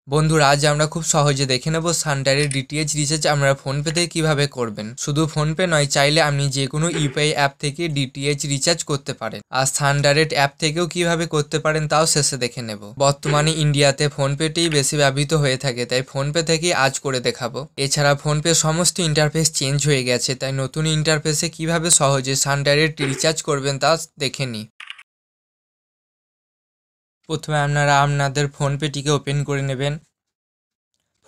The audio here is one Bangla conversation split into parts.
বন্ধুরা আজ আমরা খুব সহজে দেখে নেব সানডাইরেক্ট ডিটিএইচ রিচার্জ আপনারা ফোনপে থেকে কিভাবে করবেন। শুধু ফোনপে নয়, চাইলে আপনি যে কোনো ইউপিআই অ্যাপ থেকে ডিটিএইচ রিচার্জ করতে পারেন। আর সানডাইরেক্ট অ্যাপ থেকেও কিভাবে করতে পারেন তাও শেষে দেখে নেব। বর্তমানে ইন্ডিয়াতে ফোনপেটেই বেশি ব্যবহৃত হয়ে থাকে, তাই ফোনপে থেকেই আজ করে দেখাবো। এছাড়া ফোনপে সমস্ত ইন্টারফেস চেঞ্জ হয়ে গেছে, তাই নতুন ইন্টারফেসে কিভাবে সহজে সানডাইরেক্ট রিচার্জ করবেন তা দেখে নিই। প্রথমে আপনারা আপনাদের ফোনপেটিকে ওপেন করে নেবেন।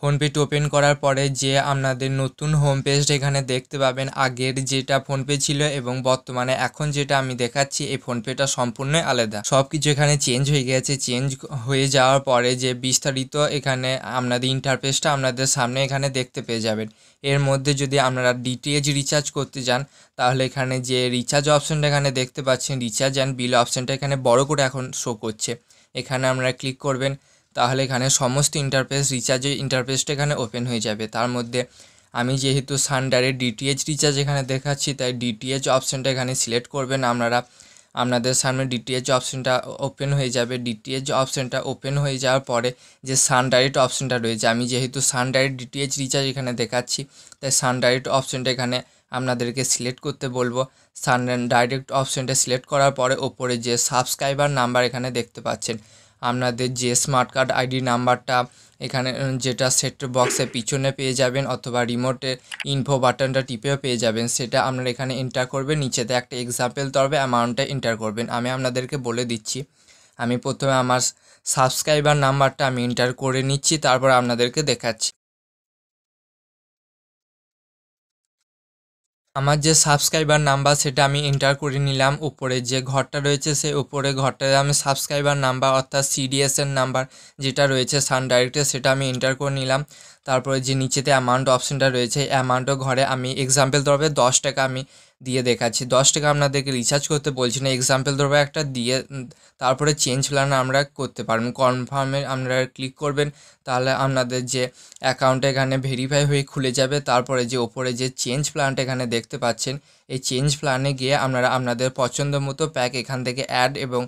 ফোনপেটি ওপেন করার পরে যে আপনাদের নতুন হোম পেজটা এখানে দেখতে পাবেন, আগের যেটা ফোনপে ছিল এবং বর্তমানে এখন যেটা আমি দেখাচ্ছি এই ফোনপেটা সম্পূর্ণ আলাদা। সব কিছু এখানে চেঞ্জ হয়ে গেছে। চেঞ্জ হয়ে যাওয়ার পরে যে বিস্তারিত এখানে আপনাদের ইন্টারফেসটা আপনাদের সামনে এখানে দেখতে পেয়ে যাবেন। এর মধ্যে যদি আপনারা ডিটিএইচ রিচার্জ করতে যান তাহলে এখানে যে রিচার্জ অপশানটা এখানে দেখতে পাচ্ছেন, রিচার্জ অ্যান্ড বিল অপশানটা এখানে বড় করে এখন শো করছে। এখানে আপনারা ক্লিক করবেন, তাহলে এখানে সমস্ত ইন্টারফেস রিচার্জের ইন্টারফেসটা এখানে ওপেন হয়ে যাবে। তার মধ্যে আমি যেহেতু সানডাইরেক্ট ডিটিএইচ রিচার্জ এখানে দেখাচ্ছি, তাই ডিটিএইচ অপশানটা এখানে সিলেক্ট করবেন আপনারা। আপনাদের সামনে ডিটিএইচ অপশানটা ওপেন হয়ে যাবে। ডিটিএইচ অপশানটা ওপেন হয়ে যাওয়ার পরে যে সানডাইরেক্ট অপশানটা রয়েছে, আমি যেহেতু সানডাইরেক্ট ডিটিএইচ রিচার্জ এখানে দেখাচ্ছি, তাই সানডাইরেক্ট অপশানটা এখানে আপনাদেরকে সিলেক্ট করতে বলবো। সানডাইরেক্ট অপশানটা সিলেক্ট করার পরে ওপরে যে সাবস্ক্রাইবার নাম্বার এখানে দেখতে পাচ্ছেন, আপনাদের যে স্মার্ট কার্ড আইডি নাম্বারটা এখানে যেটা সেট বক্সের পিছনে পেয়ে যাবেন অথবা রিমোটের ইনফো বাটনটা টিপেও পেয়ে যাবেন, সেটা আপনারা এখানে এন্টার করবেন। নিচেতে একটা এক্সাম্পল তরবে অ্যামাউন্টটা এন্টার করবেন। আমি আপনাদেরকে বলে দিচ্ছি। আমি প্রথমে আমার সাবস্ক্রাইবার নাম্বারটা আমি এন্টার করে নিচ্ছি, তারপর আপনাদেরকে দেখাচ্ছি। আমার যে সাবস্ক্রাইবার নাম্বার সেটা আমি এন্টার করে নিলাম। উপরে যে ঘরটা রয়েছে সেই উপরে ঘরটায় আমি সাবস্ক্রাইবার নাম্বার অর্থাৎ সিডিএসের নাম্বার যেটা রয়েছে সানডাইরেক্টে সেটা আমি এন্টার করে নিলাম। তারপরে যে নিচেতে অ্যামাউন্ট অপশানটা রয়েছে, অ্যামাউন্টও ঘরে আমি এক্সাম্পল ধরবে 10 টাকা আমি দিয়ে দেখাচ্ছি। 10 টাকা আপনাদেরকে রিচার্জ করতে বলছি না, এক্সাম্পল ধরবে একটা দিয়ে তারপরে চেঞ্জ প্ল্যান আমরা করতে পারবেন। কনফার্মে আপনারা ক্লিক করবেন, তাহলে আপনাদের যে অ্যাকাউন্ট এখানে ভেরিফাই হয়ে খুলে যাবে। তারপরে যে ওপরে যে চেঞ্জ প্ল্যানটা এখানে দেখতে পাচ্ছেন, এই চেঞ্জ প্ল্যানে গিয়ে আপনারা আপনাদের পছন্দ মতো প্যাক এখান থেকে অ্যাড এবং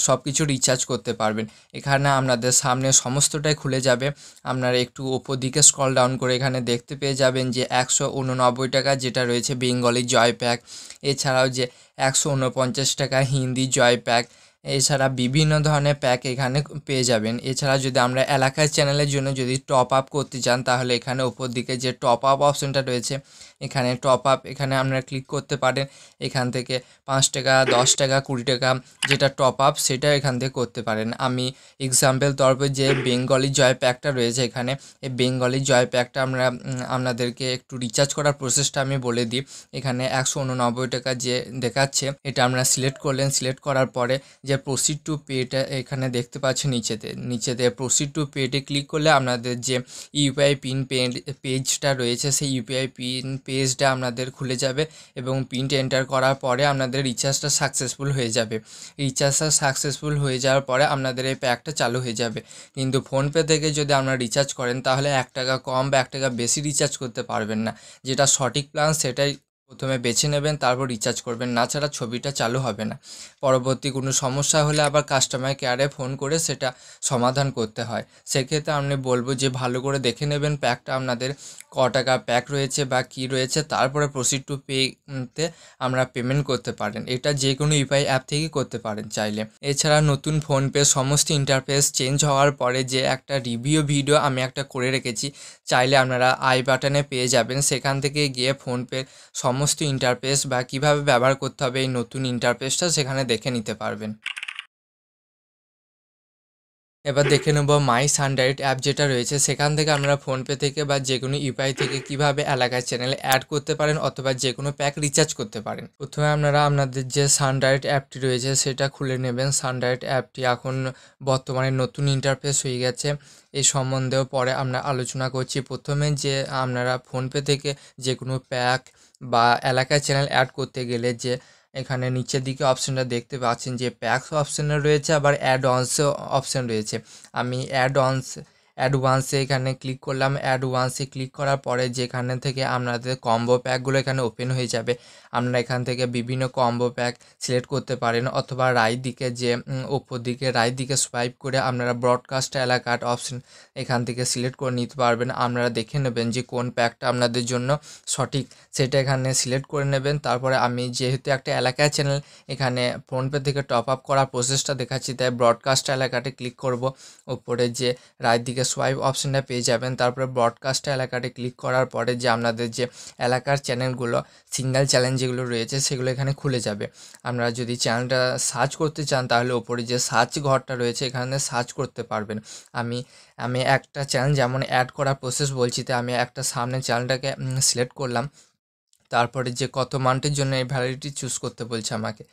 সব কিছু রিচার্জ করতে পারবেন। এখানে আপনাদের সামনে সমস্তটাই খুলে যাবে। আপনারা একটু ওপর দিকে স্ক্রল ডাউন করে এখানে দেখতে পেয়ে যাবেন যে 189 টাকা যেটা রয়েছে বেঙ্গলি জয় প্যাক, এছাড়াও যে 149 টাকা হিন্দি জয় প্যাক, এছাড়া বিভিন্ন ধরনের প্যাক এখানে পেয়ে যাবেন। এছাড়া যদি আমরা এলাকার চ্যানেলের জন্য যদি টপ আপ করতে চান তাহলে এখানে ওপর দিকে যে টপ আপ অপশানটা রয়েছে এখানে টপ আপ এখানে আপনারা ক্লিক করতে পারেন। এখান থেকে 5 টাকা 10 টাকা 20 টাকা যেটা টপ আপ সেটা এখান থেকে করতে পারেন। আমি এক্সাম্পল তরফে যে বেঙ্গলি জয় প্যাকটা রয়েছে এখানে, এই বেঙ্গলি জয় প্যাকটা আমরা আপনাদেরকে একটু রিচার্জ করার প্রসেসটা আমি বলে দিই। এখানে 189 টাকা যে দেখাচ্ছে এটা আমরা সিলেক্ট করলেন। সিলেক্ট করার পরে যে প্রসিড টু পেটা এখানে দেখতে পাচ্ছেন নিচেতে প্রসিড টু পেতে ক্লিক করলে আপনাদের যে ইউপিআই পিন পেজটা রয়েছে সেই ইউপিআই পিন পেজটা আপনাদের খুলে যাবে এবং পিনটা এন্টার করার পরে আপনাদের রিচার্জটা সাকসেসফুল হয়ে যাবে। রিচার্জটা সাকসেসফুল হয়ে যাওয়ার পরে আপনাদের এই প্যাকটা চালু হয়ে যাবে। কিন্তু ফোনপে থেকে যদি আপনারা রিচার্জ করেন তাহলে 1 টাকা কম বা 1 টাকা বেশি রিচার্জ করতে পারবেন না। যেটা সঠিক প্ল্যান সেটাই প্রথমে বেছে নেবেন, তারপর রিচার্জ করবেন, না ছাড়া ছবিটা চালু হবে না। পরবর্তী কোনো সমস্যা হলে আবার কাস্টমার কেয়ারে ফোন করে সেটা সমাধান করতে হয়। সেক্ষেত্রে আমি বলবো যে ভালো করে দেখে নেবেন প্যাকটা আপনাদের ক টাকা প্যাক রয়েছে বা কি রয়েছে, তারপরে প্রসিড টু পেতে আমরা পেমেন্ট করতে পারেন। এটা যে কোনো ইউপিআই অ্যাপ থেকেই করতে পারেন চাইলে। এছাড়া নতুন ফোনপে সমস্ত ইন্টারফেস চেঞ্জ হওয়ার পরে যে একটা রিভিউ ভিডিও আমি একটা করে রেখেছি, চাইলে আপনারা আই বাটনে পেয়ে যাবেন। সেখান থেকে গিয়ে ফোনপে সমস্ত ইন্টারফেস বা কিভাবে ব্যবহার করতে হবে এই নতুন ইন্টারফেসটা সেখানে দেখে নিতে পারবেন। এবার দেখে নেব মাই সানডাইরেক্ট অ্যাপ যেটা রয়েছে সেখান থেকে আপনারা ফোনপে থেকে বা যে কোনো ইউপিআই থেকে কিভাবে এলাকার চ্যানেলে অ্যাড করতে পারেন অথবা যে কোনো প্যাক রিচার্জ করতে পারেন। প্রথমে আপনারা আপনাদের যে সানডাইরেক্ট অ্যাপটি রয়েছে সেটা খুলে নেবেন। সানডাইরেক্ট অ্যাপটি এখন বর্তমানে নতুন ইন্টারফেস হয়ে গেছে, এই সম্বন্ধেও পরে আমরা আলোচনা করছি। প্রথমে যে আপনারা ফোনপে থেকে যে কোনো প্যাক বা এলাকার চ্যানেল অ্যাড করতে গেলে যে এখানে নিচের দিকে অপশানটা দেখতে পাচ্ছেন যে প্যাকস অপশানে রয়েছে, আবার অ্যাড অনস অপশান রয়েছে। আমি অ্যাডভান্সে এখানে ক্লিক করলাম। অ্যাডভান্সে ক্লিক করার পরে যেখানে থেকে আপনাদের কম্বো প্যাকগুলো এখানে ওপেন হয়ে যাবে। আপনারা এখান থেকে বিভিন্ন কম্বো প্যাক সিলেক্ট করতে পারেন, অথবা রাইট দিকে যে ওপর দিকে রাইট দিকে সোয়াইপ করে আপনারা ব্রডকাস্ট এলাকার অপশন এখান থেকে সিলেক্ট করে নিতে পারবেন। আপনারা দেখে নেবেন যে কোন প্যাকটা আপনাদের জন্য সঠিক, সেটা এখানে সিলেক্ট করে নেবেন। তারপরে আমি যেহেতু একটা এলাকায় চ্যানেল এখানে ফোনপে থেকে টপ আপ করার প্রসেসটা দেখাচ্ছি, তাই ব্রডকাস্ট এলাকাতে ক্লিক করব। ওপরে যে রাইট দিকে সোয়াইপ অপশনটা পেয়ে যাবেন, তারপরে ব্রডকাস্ট এলাকাতে ক্লিক করার পরে যে আপনাদের যে এলাকার চ্যানেলগুলো সিঙ্গেল চ্যানেল যেগুলো রয়েছে সেগুলো এখানে খুলে যাবে। আপনারা যদি চ্যানেলটা সার্চ করতে চান তাহলে ওপরে যে সার্চ ঘরটা রয়েছে এখানে সার্চ করতে পারবেন। আমি একটা চ্যানেল যেমন অ্যাড করার প্রসেস বলছি, তাই আমি একটা সামনে চ্যানেলটাকে সিলেক্ট করলাম। তারপরে যে কত মান্থের জন্য এই ভ্যালিডিটি চুজ করতে বলছে আমাকে,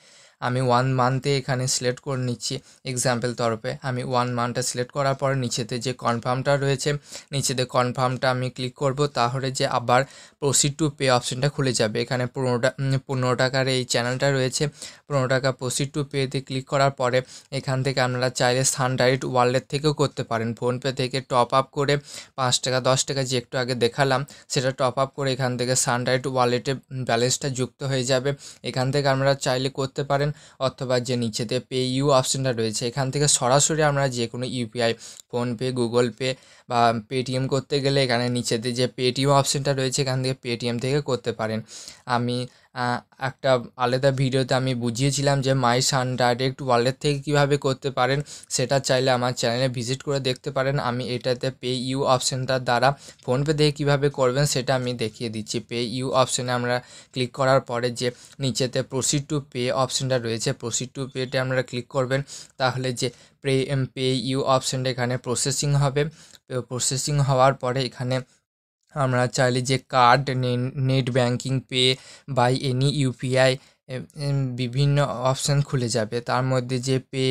আমি 1 মান্থে এখানে সিলেক্ট করে নিচ্ছি এক্সাম্পল তরফে। আমি 1 মান্থটা সিলেক্ট করার পরে নিচেতে যে কনফার্মটা রয়েছে, নিচেতে কনফার্মটা আমি ক্লিক করব। তাহলে যে আবার প্রসিড টু পে অপশানটা খুলে যাবে। এখানে 15 টাকার এই চ্যানেলটা রয়েছে, 15 টাকা প্রসিড টু পেতে ক্লিক করার পরে এখান থেকে আপনারা চাইলে সান ডাইরেক্ট ওয়ালেট থেকেও করতে পারেন। ফোনপে থেকে টপ আপ করে 5 টাকা 10 টাকা যে একটু আগে দেখালাম সেটা টপ আপ করে এখান থেকে সান ডাইরেক্ট ওয়ালেটে ব্যালেন্সটা যুক্ত হয়ে যাবে। এখান থেকে আপনারা চাইলে করতে পারেন, অথবা যে নিচেতে পে ইউ অপশানটা রয়েছে এখান থেকে সরাসরি আমরা যে কোনো ইউপিআই, ফোনপে, গুগল পে বা পেটিএম করতে গেলে এখানে নিচেতে যে পেটিএম অপশানটা রয়েছে এখান থেকে পেটিএম থেকে করতে পারেন। আমি একটা আলাদা ভিডিওতে আমি বুঝিয়েছিলাম যে মাই সান ডাইরেক্ট ওয়ালেট থেকে কীভাবে করতে পারেন, সেটা চাইলে আমার চ্যানেলে ভিজিট করে দেখতে পারেন। আমি এটাতে পে ইউ অপশানটার দ্বারা ফোনপে থেকে কীভাবে করবেন সেটা আমি দেখিয়ে দিচ্ছি। পে ইউ অপশানে আমরা ক্লিক করার পরে যে নিচেতে প্রসিড টু পে অপশানটা রয়েছে, প্রসিড টু পেতে আপনারা ক্লিক করবেন। তাহলে যে পে ইউ অপশানটা এখানে প্রসেসিং হবে। প্রসেসিং হওয়ার পরে এখানে আমরা চাইলে যে card, net banking, pay by any UPI বিভিন্ন অপশান খুলে যাবে। তার মধ্যে যে পে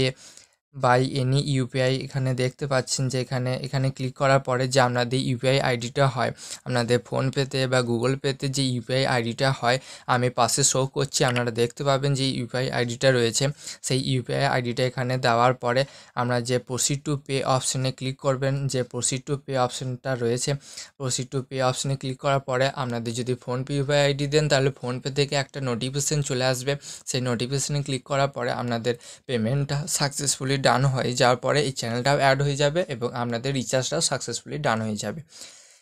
বাই এনি ইউপিআই এখানে দেখতে পাচ্ছেন যে এখানে ক্লিক করার পরে যে আপনাদের ইউপিআই আইডিটা হয়, আপনাদের ফোনপেতে বা গুগল পেতে যে ইউপিআই আইডিটা হয় আমি পাশে শো করছি, আপনারা দেখতে পাবেন যে ইউপিআই আইডিটা রয়েছে। সেই ইউপিআই আইডিটা এখানে দেওয়ার পরে আমরা যে প্রসিড টু পে অপশানে ক্লিক করবেন। যে প্রসিড টু পে অপশানটা রয়েছে, প্রসিড টু পে অপশানে ক্লিক করার পরে আপনাদের যদি ফোনপে ইউপিআই আইডি দেন তাহলে ফোনপে থেকে একটা নোটিফিকেশান চলে আসবে। সেই নোটিফিকেশানে ক্লিক করার পরে আপনাদের পেমেন্টটা সাকসেসফুলি ডান হয়ে যাওয়ার পরে এই চ্যানেলটাও অ্যাড হয়ে যাবে এবং আপনাদের রিচার্জটাও সাকসেসফুলি ডান হয়ে যাবে।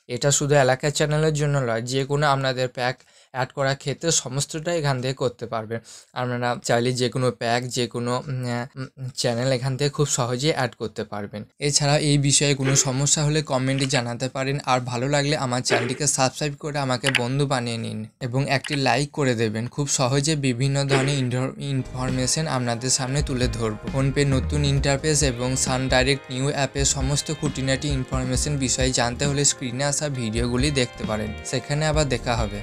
এটা শুধু এলাকার চ্যানেলের জন্য নয়, যে কোনো আপনাদের প্যাক অ্যাড করার ক্ষেত্রে সমস্তটাই এখান থেকে করতে পারবেন। আপনারা চাইলে যে কোনো প্যাক, যে কোনো চ্যানেল এখান থেকে খুব সহজেই অ্যাড করতে পারবেন। এছাড়া এই বিষয়ে কোনো সমস্যা হলে কমেন্টে জানাতে পারেন। আর ভালো লাগলে আমার চ্যানেলটিকে সাবস্ক্রাইব করে আমাকে বন্ধু বানিয়ে নিন এবং একটি লাইক করে দেবেন। খুব সহজে বিভিন্ন ধরনের ইনফরমেশন আপনাদের সামনে তুলে ধরব। ফোনপে নতুন ইন্টারফেস এবং সান ডাইরেক্ট নিউ অ্যাপের সমস্ত খুঁটিনাটি ইনফরমেশন বিষয়ে জানতে হলে স্ক্রিনে আসা ভিডিওগুলি দেখতে পারেন। সেখানে আবার দেখা হবে।